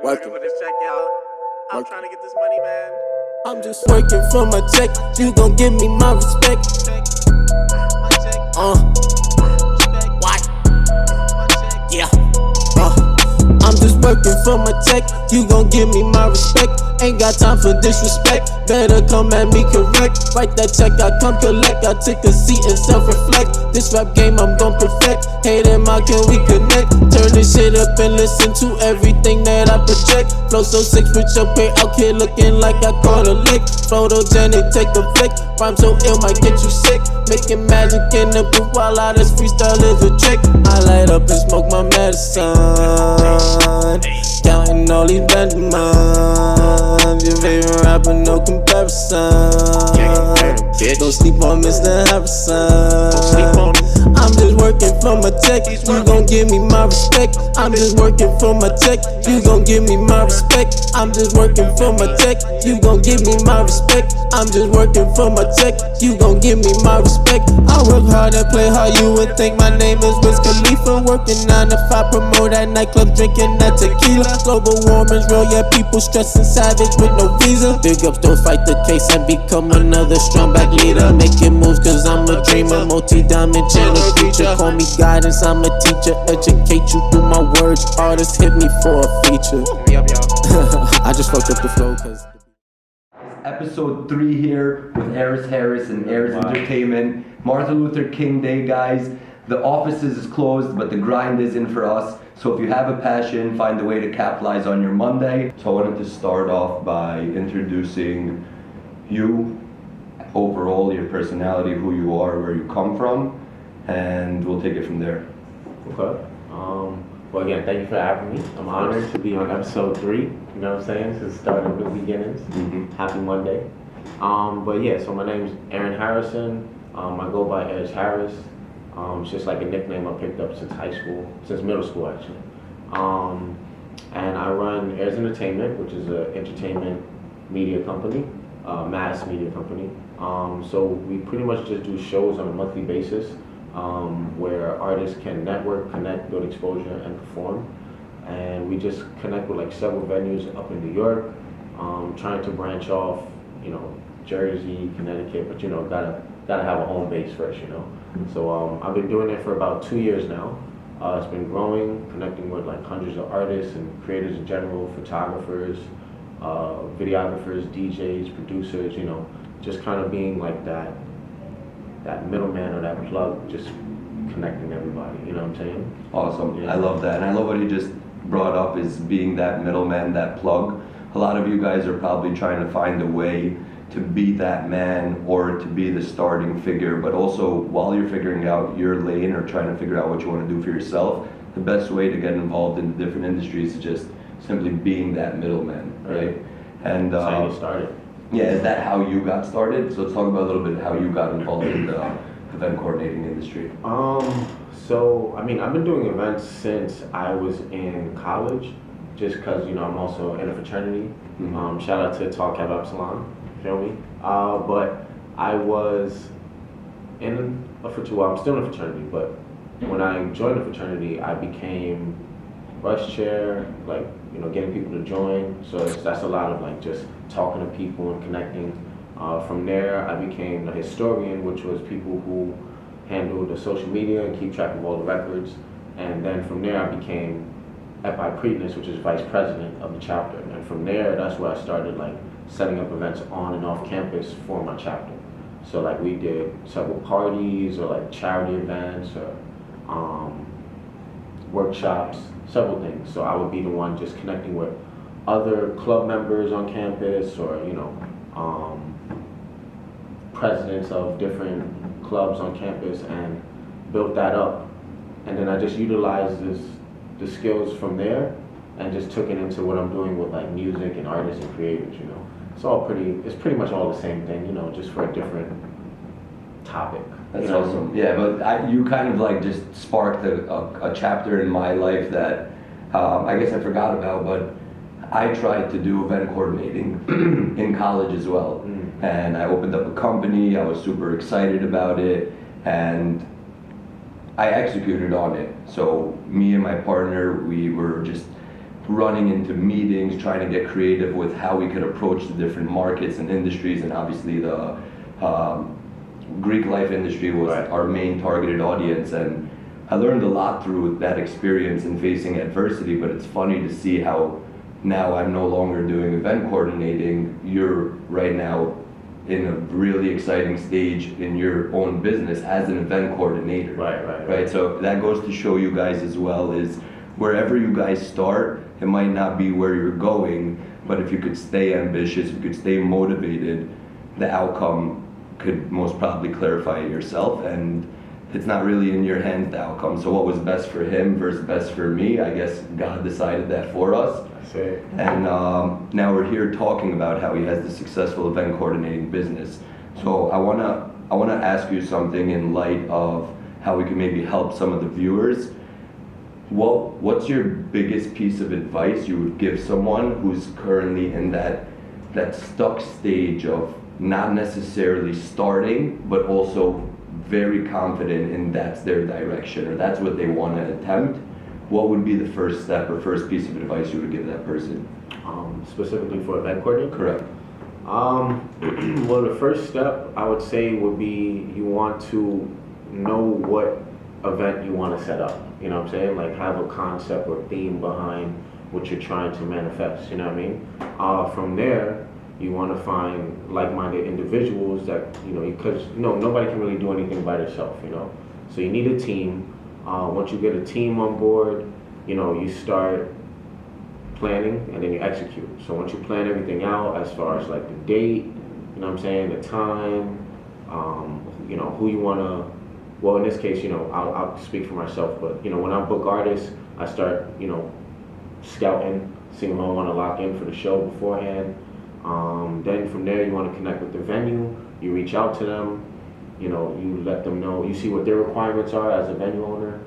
Working for this check, y'all. I'm trying to get this money, man. I'm just working for my check. You gon' give me my respect. What? Yeah. I'm just working for my check. You gon' give me my respect. Ain't got time for disrespect. Better come at me correct. Write that check, I come collect. I take a seat and self-reflect. This rap game I'm gon' perfect. Hey there, ma, can we connect? Turn this shit up and listen to everything that I project. Flow so sick, switch up here out here looking like I caught a lick. Photogenic, take a flick. Rhyme so ill might get you sick. Making magic in the booth while I this freestyle is a trick. I light up and smoke my medicine. Counting all these Benjamins. Your favorite rapper, no comparison. Don't sleep on Mr. Harrison. I'm just working for my check. You gon' give me my respect. I'm just working for my check. You gon' give me my respect. I'm just working for my check. You gon' give me my respect. I'm just working for my check. You gon' give me my respect. I work hard and play hard. You would think my name is Wiz Khalifa. Working 9 to 5, promote at nightclub, drinking that tequila. Global warming's real, yeah, people stressing savage with no visa. Big ups, don't fight the case and become another strong back leader. Making moves cause I'm a dreamer, multi-diamond channel creature. Call me guidance, I'm a teacher. Educate you through my words. Artists hit me for a feature. I just fucked up the flow cause Episode 3 here with AIRS and AIRS Entertainment. Martin Luther King Day, guys. The offices is closed, but the grind is in for us. So if you have a passion, find a way to capitalize on your Monday. So I wanted to start off by introducing you, overall, your personality, who you are, where you come from, and we'll take it from there. Okay. Well, again, thank you for having me. I'm honored to be on episode 3. You know what I'm saying? Since starting new beginnings. Happy Monday. But yeah, so my name's Aaron Harrison. I go by AIRS Harris. It's just like a nickname I picked up since high school, since middle school actually. And I run AIRS Entertainment, which is an entertainment media company, mass media company. So we pretty much just do shows on a monthly basis where artists can network, connect, build exposure, and perform. And we just connect with like several venues up in New York, trying to branch off, you know, Jersey, Connecticut, but you know, gotta have a home base first, you know. So I've been doing it for about 2 years now. It's been growing, connecting with like hundreds of artists and creators in general, photographers, videographers, DJs, producers, you know, just kind of being like that middleman or that plug, just connecting everybody, you know what I'm saying? Awesome. Yeah. I love that. And I love what you just brought up, is being that middleman, that plug. A lot of you guys are probably trying to find a way to be that man or to be the starting figure, but also while you're figuring out your lane or trying to figure out what you want to do for yourself, the best way to get involved in the different industries is just simply being that middleman, right? And That's how you started. yeah, is that how you got started? So let's talk about a little bit how you got involved in the event coordinating industry. So I mean, I've been doing events since I was in college, just because, you know, I'm also in a fraternity. Shout out to Tau Kappa Epsilon. Feel me? But I was in a fraternity. Well, I'm still in a fraternity, but when I joined the fraternity, I became vice chair, like, you know, getting people to join. So that's a lot of like just talking to people and connecting. From there, I became a historian, which was people who handled the social media and keep track of all the records. And then from there, I became FI Preakness, which is vice president of the chapter. And from there, that's where I started like setting up events on and off campus for my chapter. So like we did several parties or like charity events or workshops, several things. So I would be the one just connecting with other club members on campus, or, you know, presidents of different clubs on campus, and built that up. And then I just utilized the skills from there and just took it into what I'm doing with like music and artists and creators, you know. It's pretty much all the same thing, you know, just for a different topic. That's awesome. Yeah, but you kind of like just sparked a chapter in my life that I guess I forgot about, but I tried to do event coordinating in college as well. And I opened up a company. I was super excited about it. and I executed on it. So me and my partner, we were just running into meetings, trying to get creative with how we could approach the different markets and industries, and obviously the Greek life industry was our main targeted audience, and I learned a lot through that experience in facing adversity. But it's funny to see how now I'm no longer doing event coordinating. You're right now in a really exciting stage in your own business as an event coordinator. Right. So that goes to show you guys as well, is wherever you guys start, it might not be where you're going, but if you could stay ambitious, if you could stay motivated, the outcome could most probably clarify it yourself, and it's not really in your hands, the outcome. So what was best for him versus best for me, I guess God decided that for us. That's it. And now we're here talking about how he has the successful event coordinating business. So I wanna ask you something in light of how we can maybe help some of the viewers. What's your biggest piece of advice you would give someone who's currently in that stuck stage of not necessarily starting, but also very confident in that's their direction or that's what they want to attempt? What would be the first step or first piece of advice you would give that person? Specifically for event coordinating? Correct. Well, the first step I would say would be you want to know what event you want to set up. You know what I'm saying? Like have a concept or theme behind what you're trying to manifest. You know what I mean? From there, you want to find like-minded individuals that, because nobody can really do anything by themselves, So you need a team. Once you get a team on board, you start planning and then you execute. So once you plan everything out as far as like the date, the time, who you want to, well, in this case, I'll speak for myself, but when I book artists, I start, scouting, seeing who I want to lock in for the show beforehand. Then from there, you want to connect with the venue. You reach out to them. You let them know. You see what their requirements are as a venue owner.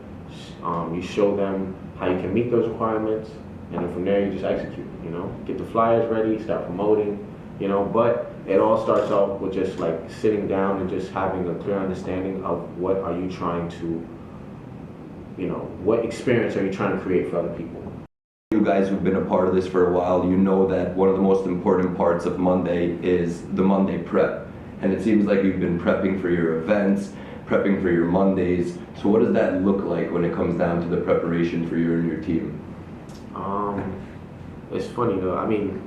You show them how you can meet those requirements, and then from there, you just execute. Get the flyers ready, start promoting. But it all starts off with just like sitting down and just having a clear understanding of what are you trying to, what experience are you trying to create for other people. You guys who've been a part of this for a while, you know that one of the most important parts of Monday is the Monday prep. And it seems like you've been prepping for your events, prepping for your Mondays. So what does that look like when it comes down to the preparation for you and your team? It's funny though. I mean,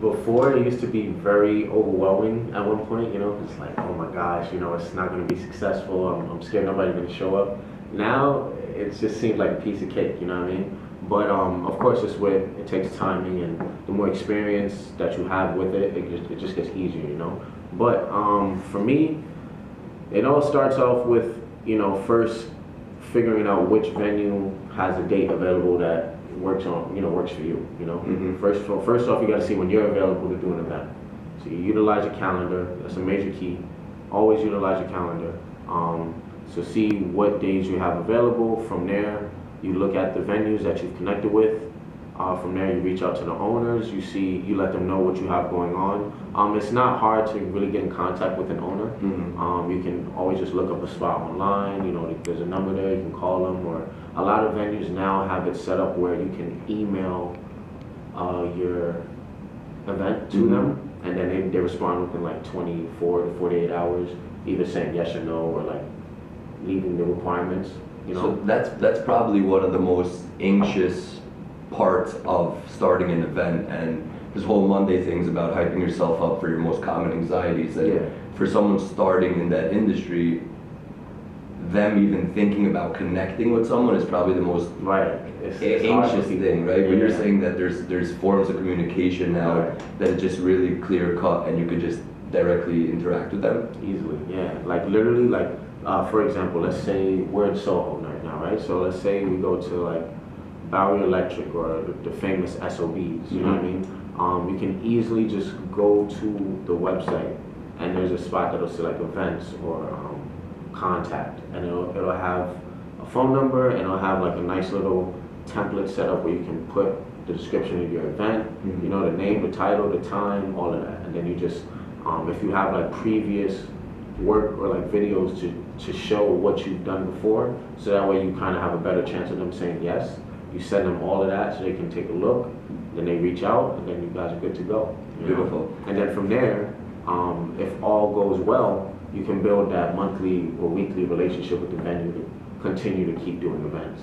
before it used to be very overwhelming at one point, it's like, oh my gosh, it's not going to be successful. I'm scared nobody's going to show up. Now it just seems like a piece of cake, you know what I mean? But of course, it takes timing, and the more experience that you have with it, it just gets easier, But for me, it all starts off with first figuring out which venue has a date available that works for you. Mm-hmm. First off, you got to see when you're available to do an event. So you utilize your calendar. That's a major key. Always utilize your calendar. So see what days you have available. From there, you look at the venues that you've connected with. From there, you reach out to the owners. You let them know what you have going on. It's not hard to really get in contact with an owner. Mm-hmm. You can always just look up a spot online. There's a number there. You can call them. Or a lot of venues now have it set up where you can email your event to them, and then they respond within like 24 to 48 hours, either saying yes or no, or like leaving the requirements. So that's probably one of the most anxious parts of starting an event, and this whole Monday thing's about hyping yourself up for your most common anxieties. And for someone starting in that industry, them even thinking about connecting with someone is probably the most anxious thing, right? But you're saying that there's forms of communication now that are just really clear cut, and you could just directly interact with them easily. Like literally, like for example, let's say we're in Soho right now, right? So let's say we go to like Bowery Electric or the famous SOBs. You know what I mean? You can easily just go to the website, and there's a spot that'll say like events or contact, and it'll have a phone number, and it'll have like a nice little template set up where you can put the description of your event, the name, the title, the time, all of that, and then you just if you have like previous work or like videos to show what you've done before, so that way you kind of have a better chance of them saying yes. You send them all of that so they can take a look, then they reach out, and then you guys are good to go. Beautiful. And then from there, if all goes well, you can build that monthly or weekly relationship with the venue to continue to keep doing events,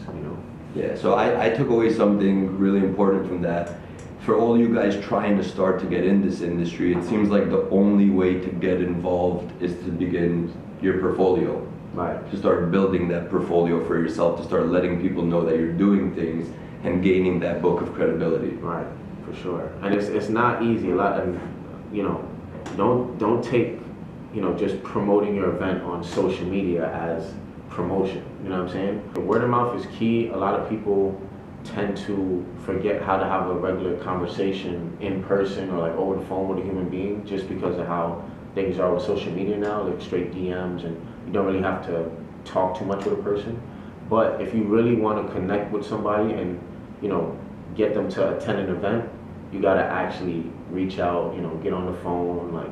Yeah, so I took away something really important from that. For all you guys trying to start to get in this industry, it seems like the only way to get involved is to begin your portfolio. Right. To start building that portfolio for yourself, to start letting people know that you're doing things and gaining that book of credibility. Right, for sure. And it's not easy. A lot, and don't take just promoting your event on social media as promotion. You know what I'm saying? The word of mouth is key. A lot of people tend to forget how to have a regular conversation in person or like over the phone with a human being, just because of how things are with social media now, like straight DMs, and you don't really have to talk too much with a person. But if you really want to connect with somebody and get them to attend an event, you got to actually reach out, get on the phone, like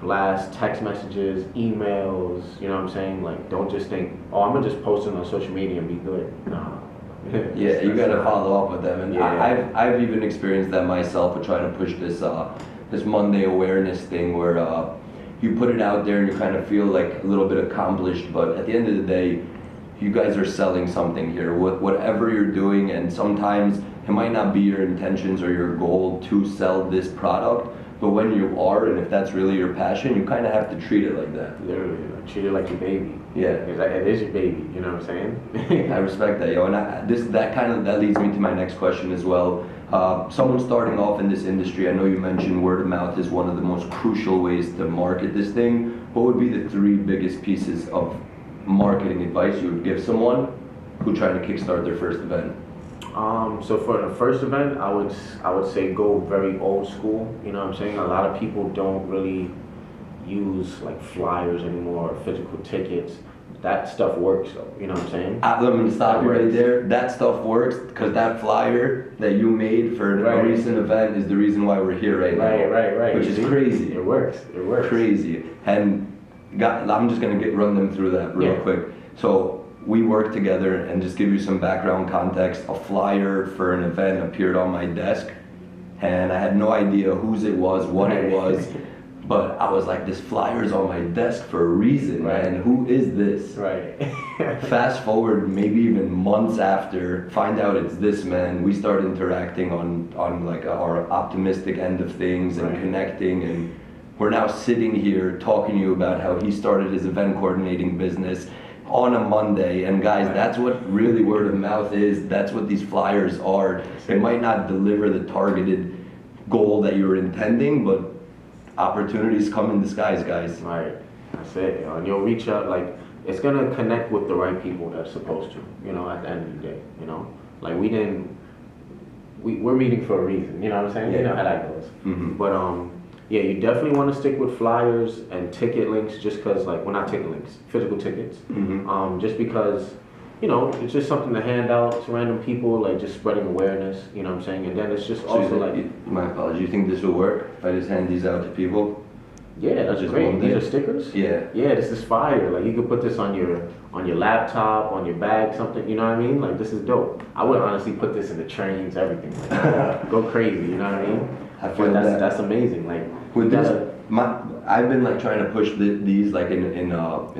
blast text messages, emails, you know what I'm saying? Like, don't just think, oh, I'm gonna just post it on social media and be good. Nah. Yeah, you gotta follow up with them, and yeah. I've even experienced that myself with trying to push this Monday awareness thing where you put it out there and you kind of feel like a little bit accomplished, but at the end of the day, you guys are selling something here. Whatever you're doing, and sometimes it might not be your intentions or your goal to sell this product, but when you are, and if that's really your passion, you kind of have to treat it like that. Literally, treat it like your baby. Yeah, it is your baby. You know what I'm saying? I respect that, yo. And that leads me to my next question as well. Someone starting off in this industry, I know you mentioned word of mouth is one of the most crucial ways to market this thing. What would be the 3 biggest pieces of marketing advice you would give someone who trying to kickstart their first event? So for the first event, I would say go very old school. You know what I'm saying? A lot of people don't really use like flyers anymore or physical tickets. That stuff works though. You know what I'm saying? Let me stop you right there. That stuff works because that flyer that you made for a recent event is the reason why we're here right now. Right. Which is crazy. It works. Crazy. And I'm just gonna run them through that real quick. So we worked together, and just give you some background context, a flyer for an event appeared on my desk, and I had no idea whose it was, what it was, but I was like, this flyer's on my desk for a reason, man. Who is this? Right. Fast forward maybe even months after, find out it's this man. We start interacting on like our optimistic end of things and connecting, and we're now sitting here talking to you about how he started his event coordinating business on a Monday. And guys, that's what really word of mouth is. That's what these flyers are. It might not deliver the targeted goal that you were intending, but opportunities come in disguise, guys. Right. That's it. And you'll reach out, like, it's gonna connect with the right people that's supposed to, at the end of the day, Like we're meeting for a reason, you know what I'm saying? Yeah. You know how that goes. Mm-hmm. But yeah, you definitely want to stick with flyers and ticket links, just because, like, well, not ticket links, physical tickets. Mm-hmm. Just because, it's just something to hand out to random people, like just spreading awareness, you know what I'm saying? And then it's just also my apologies. You think this will work if I just hand these out to people? Yeah, that's just great. These are stickers? Yeah. Yeah, this is fire. Like, you could put this on your laptop, on your bag, something, you know what I mean? Like, this is dope. I would honestly put this in the trains, everything. Like, go crazy, you know what I mean? I feel that's amazing. Like, with this, I've been like trying to push these like in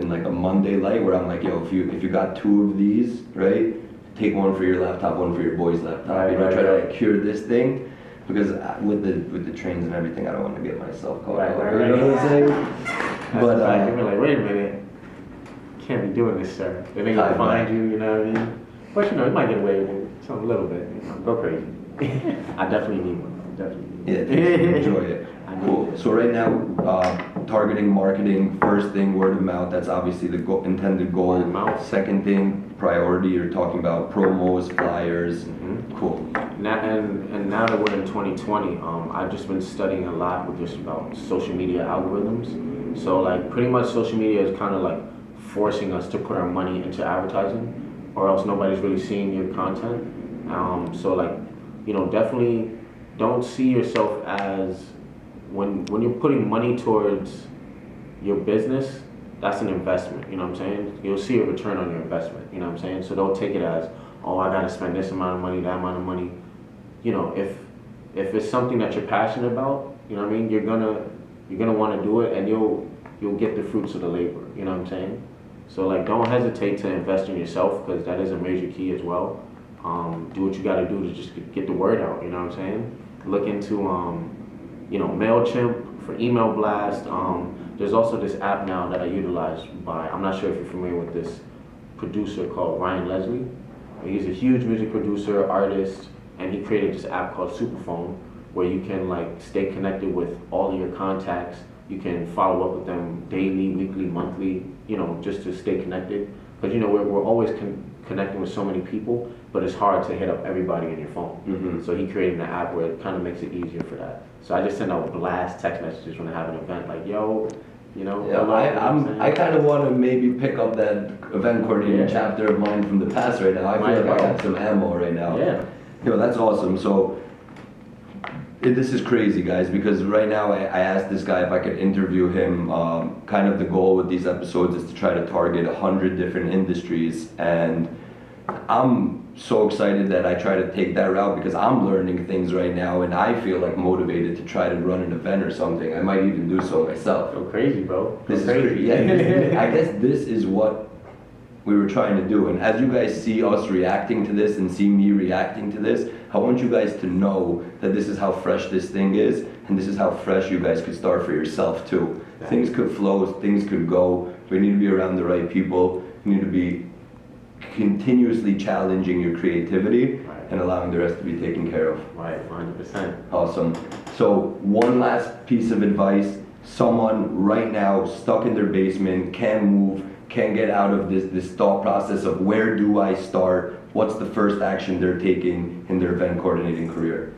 like a Monday light, where I'm like, yo, if you got 2 of these, right, take one for your laptop, one for your boy's laptop. Try to like cure this thing, because with the trains and everything, I don't want to get myself caught out. You know what I'm saying? But you're like, wait a minute, can't be doing this, sir. They're gonna find you, you know what I mean? But you might get away with it, a little bit. Go crazy. I definitely need one. Yeah, enjoy it. Cool. So right now, targeting marketing, first thing, word of mouth. That's obviously the intended goal. Word of mouth. Second thing, priority. You're talking about promos, flyers. Mm-hmm. Cool. Now that we're in 2020, I've just been studying a lot with just about social media algorithms. So like, pretty much social media is kind of like forcing us to put our money into advertising, or else nobody's really seeing your content. So like, definitely don't see yourself as, when you're putting money towards, your business, that's an investment, you know what I'm saying? You'll see a return on your investment, you know what I'm saying? So don't take it as, oh, I gotta spend this amount of money, that amount of money. You know, if it's something that you're passionate about, you know what I mean, you're gonna want to do it, and you'll get the fruits of the labor, you know what I'm saying? So like, don't hesitate to invest in yourself, because that is a major key as well. Do what you gotta do to just get the word out, you know what I'm saying? Look into you know, MailChimp for email blast. There's also this app now that I utilize by, I'm not sure if you're familiar with this producer called Ryan Leslie. He's a huge music producer, artist, and he created this app called Superphone, where you can like stay connected with all of your contacts. You can follow up with them daily, weekly, monthly, you know, just to stay connected. Because, you know, we're always connecting with so many people, but it's hard to hit up everybody on your phone. So he created an app where it kind of makes it easier for that. So I just send out blast text messages when I have an event, like, yo, you know. Yeah, I kind of want to maybe pick up that event coordinator chapter of mine from the past right now. I feel like I got some ammo right now. Yeah. Yo, that's awesome. So this is crazy, guys, because right now I asked this guy if I could interview him. Kind of the goal with these episodes is to try to target 100 different industries, and I'm so excited that I try to take that route, because I'm learning things right now, and I feel like motivated to try to run an event or something. I might even do so myself. Go crazy, bro. This is crazy. Yeah, I guess this is what we were trying to do. And as you guys see us reacting to this and see me reacting to this, I want you guys to know that this is how fresh this thing is, and this is how fresh you guys could start for yourself too. Things could flow, things could go. We need to be around the right people. You need to be continuously challenging your creativity and allowing the rest to be taken care of. Right, 100%. Awesome. So one last piece of advice. Someone right now stuck in their basement, can't move, can't get out of this thought process of where do I start? What's the first action they're taking in their event coordinating career?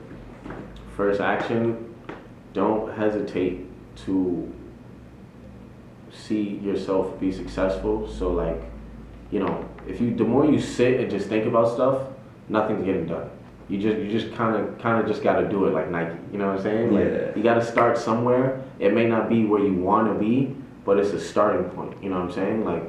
First action, don't hesitate to see yourself be successful. So like, you know, the more you sit and just think about stuff, nothing's getting done. You just kind of just got to do it, like Nike. You know what I'm saying? Like, you got to start somewhere. It may not be where you want to be, but it's a starting point. You know what I'm saying? Like,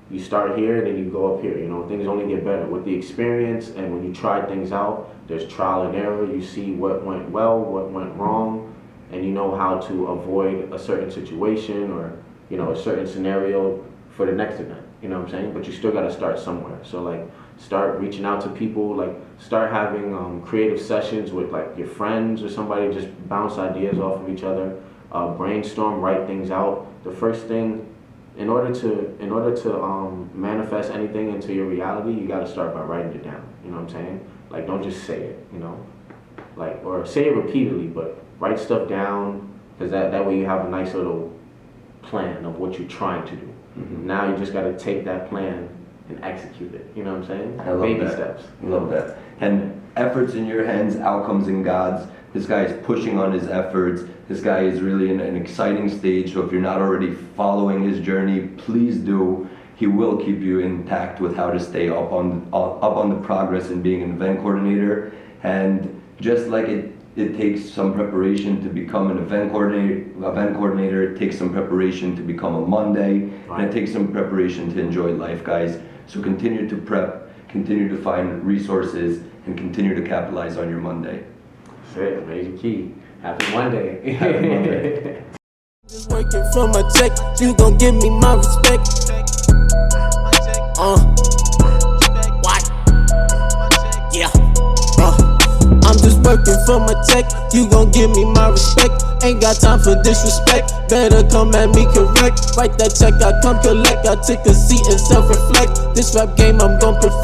you start here and then you go up here. You know, things only get better with the experience, and when you try things out, there's trial and error. You see what went well, what went wrong, and you know how to avoid a certain situation or, you know, a certain scenario for the next event. You know what I'm saying? But you still got to start somewhere. So like, start reaching out to people. Like, start having creative sessions with like your friends or somebody. Just bounce ideas off of each other. Brainstorm, write things out. The first thing, in order to manifest anything into your reality, you got to start by writing it down. You know what I'm saying? Like, don't just say it. You know, like, or say it repeatedly, but write stuff down, because that way you have a nice little plan of what you're trying to do. Now you just got to take that plan and execute it. You know what I'm saying? I love Baby that. steps. Love that. And efforts in your hands, outcomes in God's. This guy is pushing on his efforts. This guy is really in an exciting stage. So if you're not already following his journey, please do. He will keep you intact with how to stay up on the progress in being an event coordinator. And just like it takes some preparation to become an event coordinator, it takes some preparation to become a Monday, and it takes some preparation to enjoy life, guys. So continue to prep, continue to find resources, and continue to capitalize on your Monday. That's it, major key. Happy Monday. Happy Monday. Just working for my check, you gon' give me my respect. Why? Yeah. I'm just working for my check, you gon' give me my respect. Ain't got time for disrespect, better come at me correct. Write that check, I come collect, I take a seat and self-reflect. This rap game I'm gon' perfect.